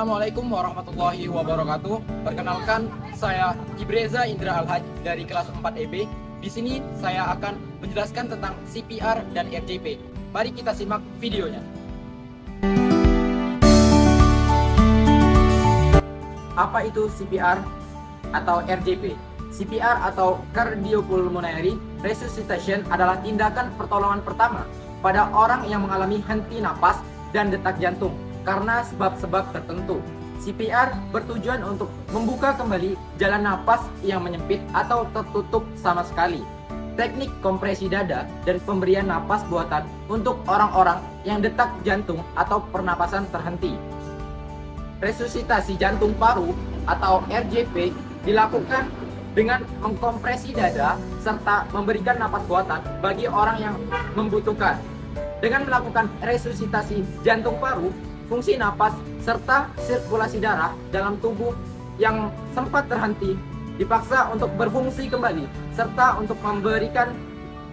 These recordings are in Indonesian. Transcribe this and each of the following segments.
Assalamualaikum warahmatullahi wabarakatuh. Perkenalkan, saya Ibreza Indra Alhaj dari kelas 4 EB. Di sini saya akan menjelaskan tentang CPR dan RJP. Mari kita simak videonya. Apa itu CPR atau RJP? CPR atau Cardiopulmonary Resuscitation adalah tindakan pertolongan pertama pada orang yang mengalami henti napas dan detak jantung karena sebab-sebab tertentu. CPR bertujuan untuk membuka kembali jalan napas yang menyempit atau tertutup sama sekali. Teknik kompresi dada dan pemberian napas buatan untuk orang-orang yang detak jantung atau pernapasan terhenti. Resusitasi jantung paru atau RJP dilakukan dengan mengkompresi dada serta memberikan napas buatan bagi orang yang membutuhkan. Dengan melakukan resusitasi jantung paru, fungsi napas serta sirkulasi darah dalam tubuh yang sempat terhenti dipaksa untuk berfungsi kembali serta untuk memberikan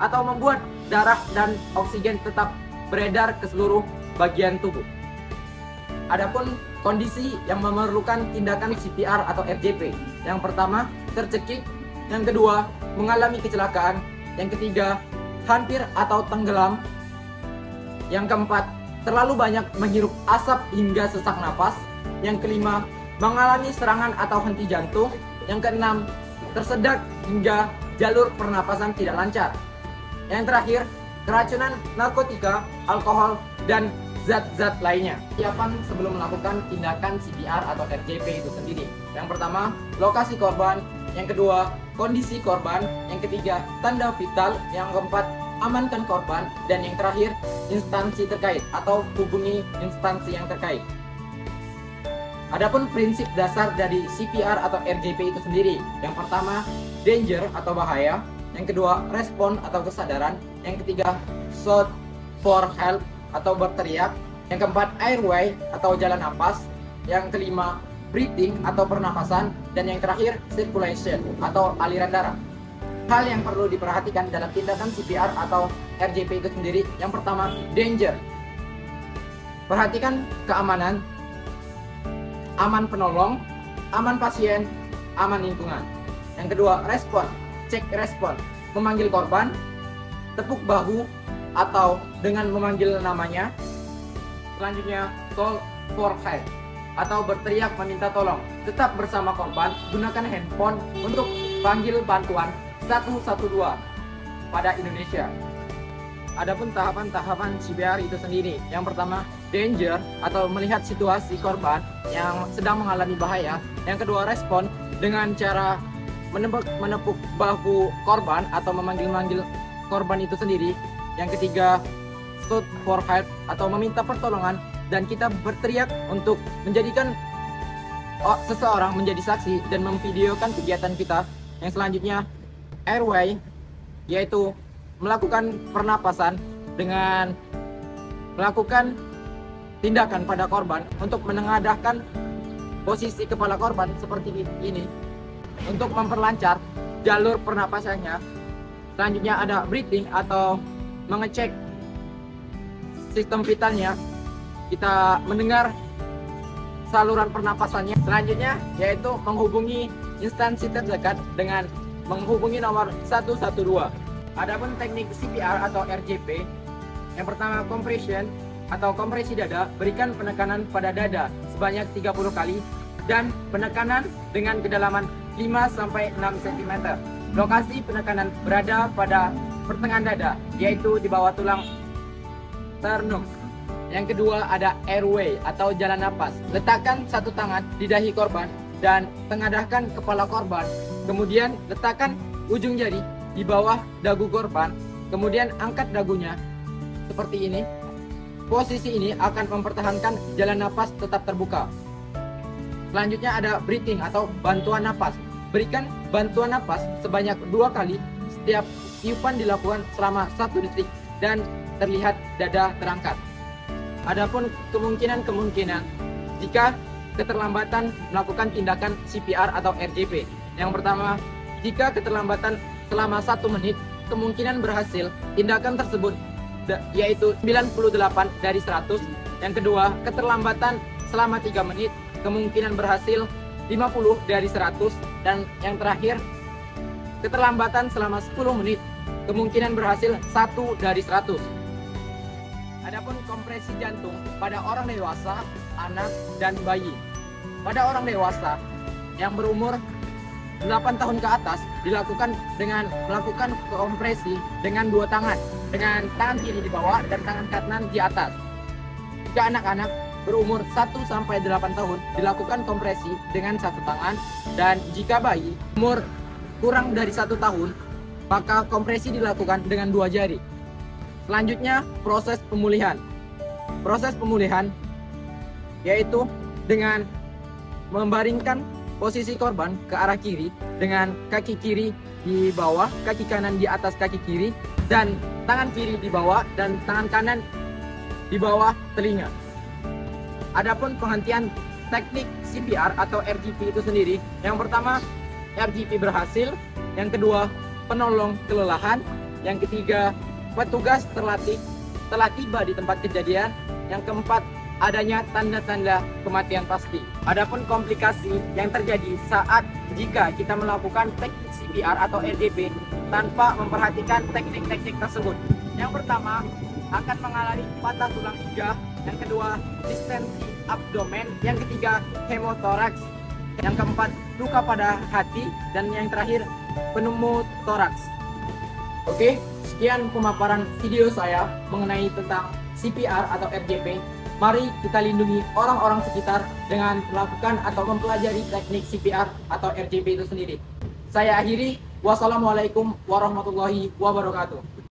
atau membuat darah dan oksigen tetap beredar ke seluruh bagian tubuh. Adapun kondisi yang memerlukan tindakan CPR atau RJP, yang pertama tercekik, yang kedua mengalami kecelakaan, yang ketiga hampir atau tenggelam, yang keempat terlalu banyak menghirup asap hingga sesak napas, yang kelima mengalami serangan atau henti jantung, yang keenam tersedak hingga jalur pernapasan tidak lancar, yang terakhir keracunan narkotika, alkohol, dan zat-zat lainnya. Persiapan sebelum melakukan tindakan CPR atau RJP itu sendiri. Yang pertama, lokasi korban. Yang kedua, kondisi korban. Yang ketiga, tanda vital. Yang keempat, amankan korban. Dan yang terakhir, instansi terkait atau hubungi instansi yang terkait. Adapun prinsip dasar dari CPR atau RJP itu sendiri. Yang pertama, danger atau bahaya. Yang kedua, respon atau kesadaran. Yang ketiga, shout for help atau berteriak. Yang keempat, airway atau jalan napas. Yang kelima, breathing atau pernapasan. Dan yang terakhir, circulation atau aliran darah. Hal yang perlu diperhatikan dalam tindakan CPR atau RJP itu sendiri. Yang pertama, danger. Perhatikan keamanan, aman penolong, aman pasien, aman lingkungan. Yang kedua, respon. Cek respon, memanggil korban, tepuk bahu atau dengan memanggil namanya. Selanjutnya, call for help atau berteriak meminta tolong. Tetap bersama korban, gunakan handphone untuk panggil bantuan 112 pada Indonesia. Adapun tahapan-tahapan CPR itu sendiri. Yang pertama, danger atau melihat situasi korban yang sedang mengalami bahaya. Yang kedua, respon dengan cara menepuk bahu korban atau memanggil-manggil korban itu sendiri. Yang ketiga, shout for help atau meminta pertolongan dan kita berteriak untuk menjadikan seseorang menjadi saksi dan memvideokan kegiatan kita. Yang selanjutnya, airway, yaitu melakukan pernapasan dengan melakukan tindakan pada korban untuk menengadahkan posisi kepala korban seperti ini untuk memperlancar jalur pernapasannya. Selanjutnya ada breathing atau mengecek sistem vitalnya, kita mendengar saluran pernapasannya. Selanjutnya yaitu menghubungi instansi terdekat dengan menghubungi nomor 112. Adapun teknik CPR atau RJP, yang pertama compression atau kompresi dada, berikan penekanan pada dada sebanyak 30 kali dan penekanan dengan kedalaman 5-6 cm. Lokasi penekanan berada pada pertengahan dada, yaitu di bawah tulang sternum. Yang kedua ada airway atau jalan napas. Letakkan satu tangan di dahi korban dan tengadahkan kepala korban. Kemudian letakkan ujung jari di bawah dagu korban. Kemudian angkat dagunya seperti ini. Posisi ini akan mempertahankan jalan napas tetap terbuka. Selanjutnya ada breathing atau bantuan napas. Berikan bantuan napas sebanyak 2 kali. Setiap tiupan dilakukan selama 1 detik dan terlihat dada terangkat. Adapun kemungkinan jika keterlambatan melakukan tindakan CPR atau RJP. Yang pertama, jika keterlambatan selama 1 menit, kemungkinan berhasil tindakan tersebut yaitu 98 dari 100. Yang kedua, keterlambatan selama 3 menit kemungkinan berhasil 50 dari 100, dan yang terakhir keterlambatan selama 10 menit, kemungkinan berhasil 1 dari 100. Adapun kompresi jantung pada orang dewasa, anak, dan bayi. Pada orang dewasa yang berumur 8 tahun ke atas dilakukan dengan melakukan kompresi dengan 2 tangan, dengan tangan kiri di bawah dan tangan kanan di atas. Jika anak-anak berumur 1-8 tahun dilakukan kompresi dengan 1 tangan, dan jika bayi umur kurang dari 1 tahun maka kompresi dilakukan dengan 2 jari. Selanjutnya, proses pemulihan. Proses pemulihan yaitu dengan membaringkan posisi korban ke arah kiri dengan kaki kiri di bawah, kaki kanan di atas kaki kiri, dan tangan kiri di bawah dan tangan kanan di bawah telinga. Adapun penghentian teknik CPR atau RGP itu sendiri, yang pertama RGP berhasil, yang kedua penolong kelelahan, yang ketiga petugas telah tiba di tempat kejadian, yang keempat adanya tanda-tanda kematian pasti. Adapun komplikasi yang terjadi saat jika kita melakukan teknik CPR atau RGP tanpa memperhatikan teknik-teknik tersebut. Yang pertama akan mengalami patah tulang iga, yang kedua distensi abdomen, yang ketiga hemotoraks, yang keempat luka pada hati, dan yang terakhir pneumotoraks. Oke, sekian pemaparan video saya mengenai tentang CPR atau RGP. Mari kita lindungi orang-orang sekitar dengan melakukan atau mempelajari teknik CPR atau RGP itu sendiri. Saya akhiri, wassalamualaikum warahmatullahi wabarakatuh.